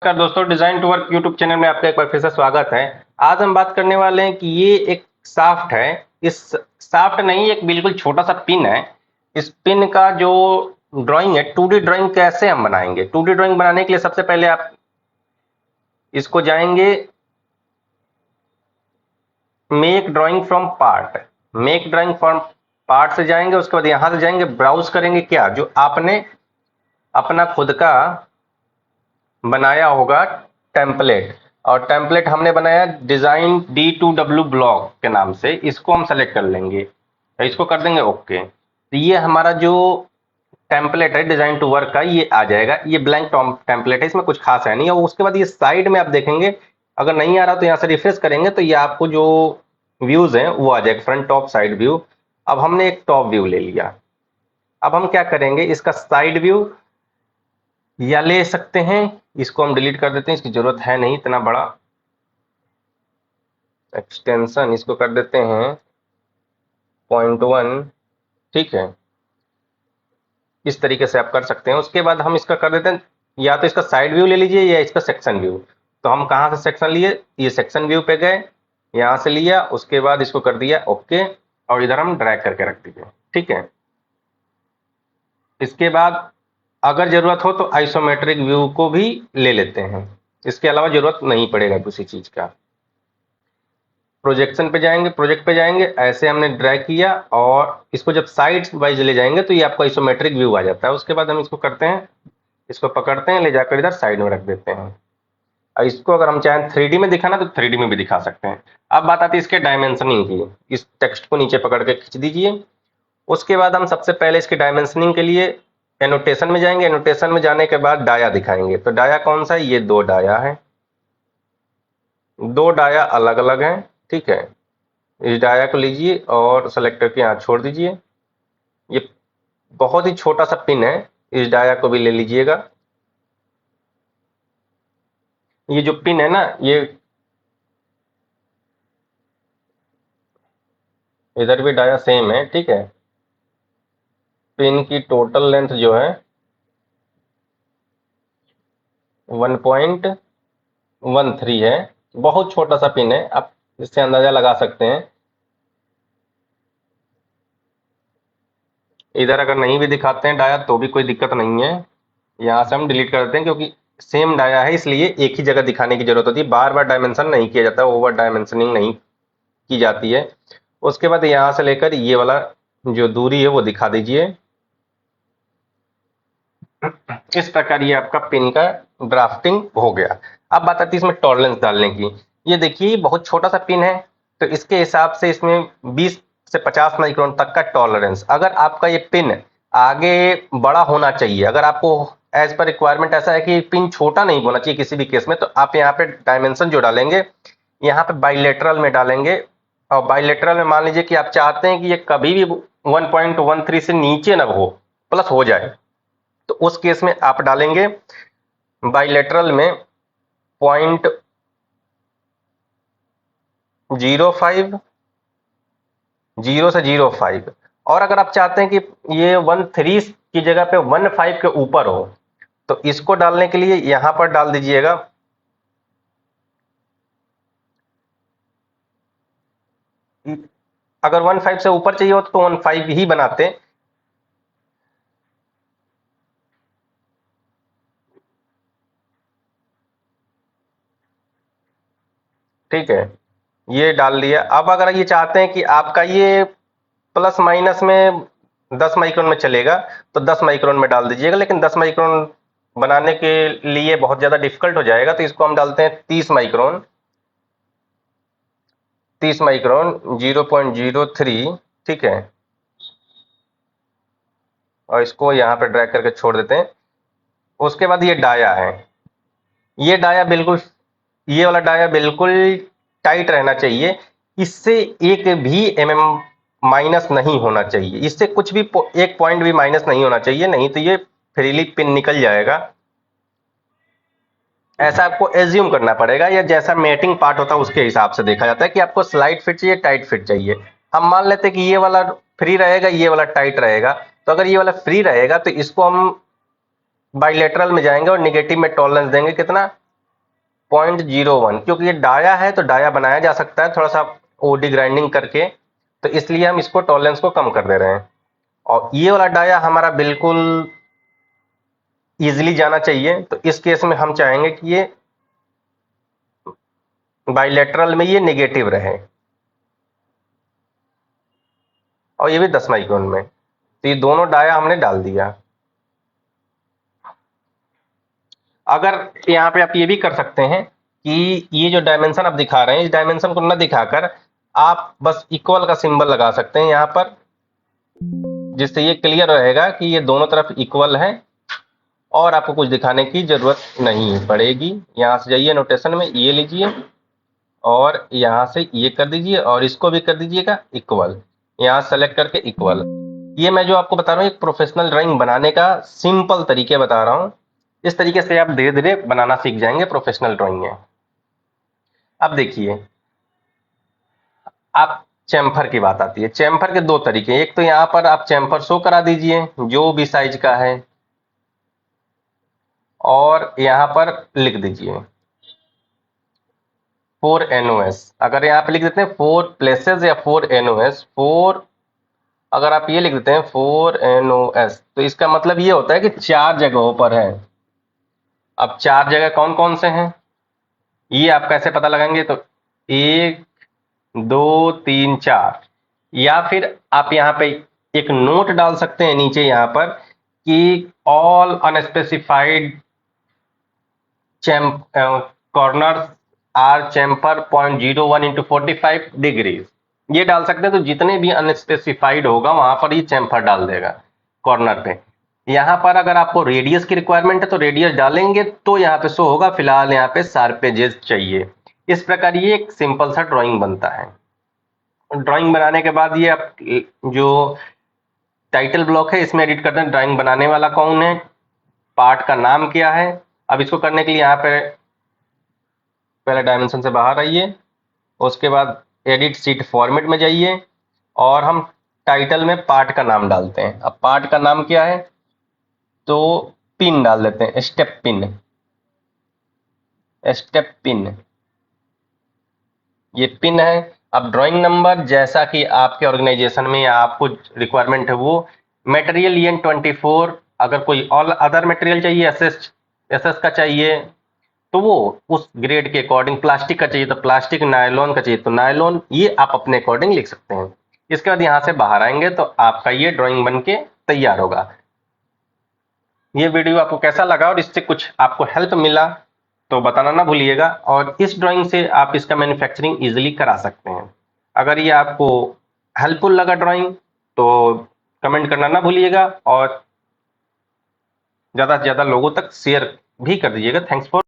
नमस्कार दोस्तों, design to work YouTube channel में आपका एक बार फिर से स्वागत है। आज हम बात करने वाले हैं कि ये एक शाफ्ट है। इस शाफ्ट नहीं, एक बिल्कुल छोटा सा पिन है। इस पिन का जो ड्राइंग है, 2D ड्राइंग कैसे हम बनाएंगे। 2D ड्राइंग बनाने के लिए सबसे पहले आप इसको जाएंगे make drawing from part. Make drawing from part से जाएंगे, उसके बाद यहां से जाएंगे ब्राउज करेंगे क्या जो आपने अपना खुद का बनाया होगा टेम्पलेट। और टेम्पलेट हमने बनाया डिजाइन D2W ब्लॉग के नाम से। इसको हम सेलेक्ट कर लेंगे, इसको कर देंगे ओके। तो ये हमारा जो टेम्पलेट है डिजाइन टू वर्क का, ये आ जाएगा। ये ब्लैंक टेम्पलेट है, इसमें कुछ खास है नहीं। और उसके बाद ये साइड में आप देखेंगे, अगर नहीं आ रहा तो यहाँ से रिफ्रेश करेंगे तो ये आपको जो व्यूज हैं वो आ जाएगा, फ्रंट टॉप साइड व्यू। अब हमने एक टॉप व्यू ले लिया। अब हम क्या करेंगे, इसका साइड व्यू या ले सकते हैं, इसको हम डिलीट कर देते हैं, इसकी जरूरत है नहीं इतना बड़ा एक्सटेंशन। इसको कर देते हैं 0.1, ठीक है। इस तरीके से आप कर सकते हैं। उसके बाद हम इसका कर देते हैं, या तो इसका साइड व्यू ले लीजिए या इसका सेक्शन व्यू। तो हम कहाँ से सेक्शन लिए, ये सेक्शन व्यू पे गए, यहाँ से लिया, उसके बाद इसको कर दिया ओके, और इधर हम ड्रैग करके रख दीजिए, ठीक है। इसके बाद अगर जरूरत हो तो आइसोमेट्रिक व्यू को भी ले लेते हैं, इसके अलावा जरूरत नहीं पड़ेगा किसी चीज का। प्रोजेक्शन पे जाएंगे, प्रोजेक्ट पे जाएंगे, ऐसे हमने ड्रैग किया और इसको जब साइड वाइज ले जाएंगे तो ये आपको आइसोमेट्रिक व्यू आ जाता है। उसके बाद हम इसको करते हैं, इसको पकड़ते हैं, ले जाकर इधर साइड में रख देते हैं। और इसको अगर हम चाहें 3D में दिखाना तो 3D में भी दिखा सकते हैं। अब बात आती है इसके डायमेंशनिंग की। इस टेक्स्ट को नीचे पकड़ के खींच दीजिए। उसके बाद हम सबसे पहले इसके डायमेंशनिंग के लिए एनोटेशन में जाएंगे। एनोटेशन में जाने के बाद डाया दिखाएंगे। तो डाया कौन सा है, ये 2 डाया है, 2 डाया अलग अलग हैं, ठीक है। इस डाया को लीजिए और सेलेक्ट करके यहाँ छोड़ दीजिए। ये बहुत ही छोटा सा पिन है, इस डाया को भी ले लीजिएगा। ये जो पिन है ना, ये इधर भी डाया सेम है, ठीक है। पिन की टोटल लेंथ जो है 1.13 है। बहुत छोटा सा पिन है, आप इससे अंदाजा लगा सकते हैं। इधर अगर नहीं भी दिखाते हैं डाया तो भी कोई दिक्कत नहीं है, यहाँ से हम डिलीट कर देते हैं, क्योंकि सेम डाया है इसलिए एक ही जगह दिखाने की जरूरत होती है। बार बार डायमेंशन नहीं किया जाता, ओवर डायमेंशनिंग नहीं की जाती है। उसके बाद यहाँ से लेकर ये वाला जो दूरी है वो दिखा दीजिए। इस प्रकार ये आपका पिन का ड्राफ्टिंग हो गया। अब बात आती है इसमें टॉलरेंस डालने की। ये देखिए बहुत छोटा सा पिन है, तो इसके हिसाब से इसमें 20 से 50 माइक्रोन तक का टॉलरेंस। अगर आपका ये पिन आगे बड़ा होना चाहिए, अगर आपको एज पर रिक्वायरमेंट ऐसा है कि पिन छोटा नहीं होना चाहिए किसी भी केस में, तो आप यहाँ पे डायमेंशन जो डालेंगे, यहाँ पे बाइलेटरल में डालेंगे। और बाइलेटरल में मान लीजिए कि आप चाहते हैं कि ये कभी भी 1.13 से नीचे ना हो, प्लस हो जाए, तो उस केस में आप डालेंगे बाइलेटरल में 0.05, 0 से 0.5। और अगर आप चाहते हैं कि ये 1.3 की जगह पे 1.5 के ऊपर हो, तो इसको डालने के लिए यहां पर डाल दीजिएगा अगर 1.5 से ऊपर चाहिए हो तो 1.5 ही बनाते हैं। ठीक है, ये डाल दिया। अब अगर ये चाहते हैं कि आपका ये प्लस माइनस में 10 माइक्रोन में चलेगा, तो 10 माइक्रोन में डाल दीजिएगा। लेकिन 10 माइक्रोन बनाने के लिए बहुत ज्यादा डिफिकल्ट हो जाएगा, तो इसको हम डालते हैं 30 माइक्रोन। 30 माइक्रोन 0.03, ठीक है। और इसको यहाँ पे ड्रैग करके छोड़ देते हैं। उसके बाद ये डाया है, ये डाया बिल्कुल, ये वाला डाया बिल्कुल टाइट रहना चाहिए। इससे एक भी माइनस नहीं होना चाहिए, इससे कुछ भी एक पॉइंट भी माइनस नहीं होना चाहिए, नहीं तो ये फ्रीली पिन निकल जाएगा। ऐसा आपको एज्यूम करना पड़ेगा, या जैसा मेटिंग पार्ट होता है उसके हिसाब से देखा जाता है कि आपको स्लाइड फिट चाहिए, टाइट फिट चाहिए। हम मान लेते हैं कि ये वाला फ्री रहेगा, ये वाला टाइट रहेगा। तो अगर ये वाला फ्री रहेगा तो इसको हम बाइलेटरल में जाएंगे और निगेटिव में टॉलरेंस देंगे कितना, 0.01, क्योंकि ये डाया है तो डाया बनाया जा सकता है थोड़ा सा ओडी ग्राइंडिंग करके, तो इसलिए हम इसको टॉलरेंस को कम कर दे रहे हैं। और ये वाला डाया हमारा बिल्कुल इजीली जाना चाहिए, तो इस केस में हम चाहेंगे कि ये बाइलेटरल में ये नेगेटिव रहे, और ये भी 10 माइक्रोन में। तो ये दोनों डाया हमने डाल दिया। अगर यहाँ पे आप ये भी कर सकते हैं कि ये जो डायमेंशन आप दिखा रहे हैं, इस डायमेंशन को न दिखाकर आप बस इक्वल का सिंबल लगा सकते हैं यहाँ पर, जिससे ये क्लियर रहेगा कि ये दोनों तरफ इक्वल है और आपको कुछ दिखाने की जरूरत नहीं पड़ेगी। यहाँ से जाइए नोटेशन में, ये लीजिए और यहाँ से ये कर दीजिए और इसको भी कर दीजिएगा इक्वल, यहाँ सेलेक्ट करके इक्वल। ये मैं जो आपको बता रहा हूँ एक प्रोफेशनल ड्राइंग बनाने का सिंपल तरीके बता रहा हूँ। इस तरीके से आप धीरे धीरे बनाना सीख जाएंगे प्रोफेशनल ड्राइंग में। अब देखिए, आप चैम्फर की बात आती है। चैम्फर के दो तरीके, एक तो यहाँ पर आप चैम्फर शो करा दीजिए जो भी साइज का है, और यहाँ पर लिख दीजिए 4 NOS। अगर यहाँ पे लिख देते हैं 4 प्लेसेस या 4 NOS, 4, अगर आप ये लिख देते हैं 4 NOS, तो इसका मतलब ये होता है कि 4 जगहों पर है। अब 4 जगह कौन कौन से हैं ये आप कैसे पता लगाएंगे? तो 1 2 3 4, या फिर आप यहाँ पे एक नोट डाल सकते हैं नीचे यहाँ पर कि all unspecified corners are chamfer 0.01 into 45 degrees, ये डाल सकते हैं। तो जितने भी अनस्पेसिफाइड होगा वहां पर ये चैम्फर डाल देगा कॉर्नर पे। यहाँ पर अगर आपको रेडियस की रिक्वायरमेंट है तो रेडियस डालेंगे तो यहाँ पे शो होगा, फिलहाल यहाँ पे शार्पेजेस चाहिए। इस प्रकार ये एक सिंपल सा ड्राइंग बनता है। ड्राइंग बनाने के बाद ये आप जो टाइटल ब्लॉक है इसमें एडिट करते हैं, ड्राइंग बनाने वाला कौन है, पार्ट का नाम क्या है। अब इसको करने के लिए यहाँ पे पहले डायमेंशन से बाहर आइए, उसके बाद एडिट सीट फॉर्मेट में जाइए और हम टाइटल में पार्ट का नाम डालते हैं। अब पार्ट का नाम क्या है? तो पिन डाल देते हैं, स्टेप पिन, स्टेप पिन, ये पिन है। अब ड्राइंग नंबर जैसा कि आपके ऑर्गेनाइजेशन में या आपको रिक्वायरमेंट है वो, मटेरियल EN24, अगर कोई ऑल अदर मटेरियल चाहिए, एसएस का चाहिए तो वो उस ग्रेड के अकॉर्डिंग, प्लास्टिक का चाहिए तो प्लास्टिक, नायलॉन का चाहिए तो नायलॉन, ये आप अपने अकॉर्डिंग लिख सकते हैं। इसके बाद यहाँ से बाहर आएंगे तो आपका ये ड्राइंग बन के तैयार होगा। ये वीडियो आपको कैसा लगा और इससे कुछ आपको हेल्प मिला तो बताना ना भूलिएगा, और इस ड्राइंग से आप इसका मैन्युफैक्चरिंग इजीली करा सकते हैं। अगर ये आपको हेल्पफुल लगा ड्राइंग तो कमेंट करना ना भूलिएगा और ज़्यादा से ज़्यादा लोगों तक शेयर भी कर दीजिएगा। Thanks for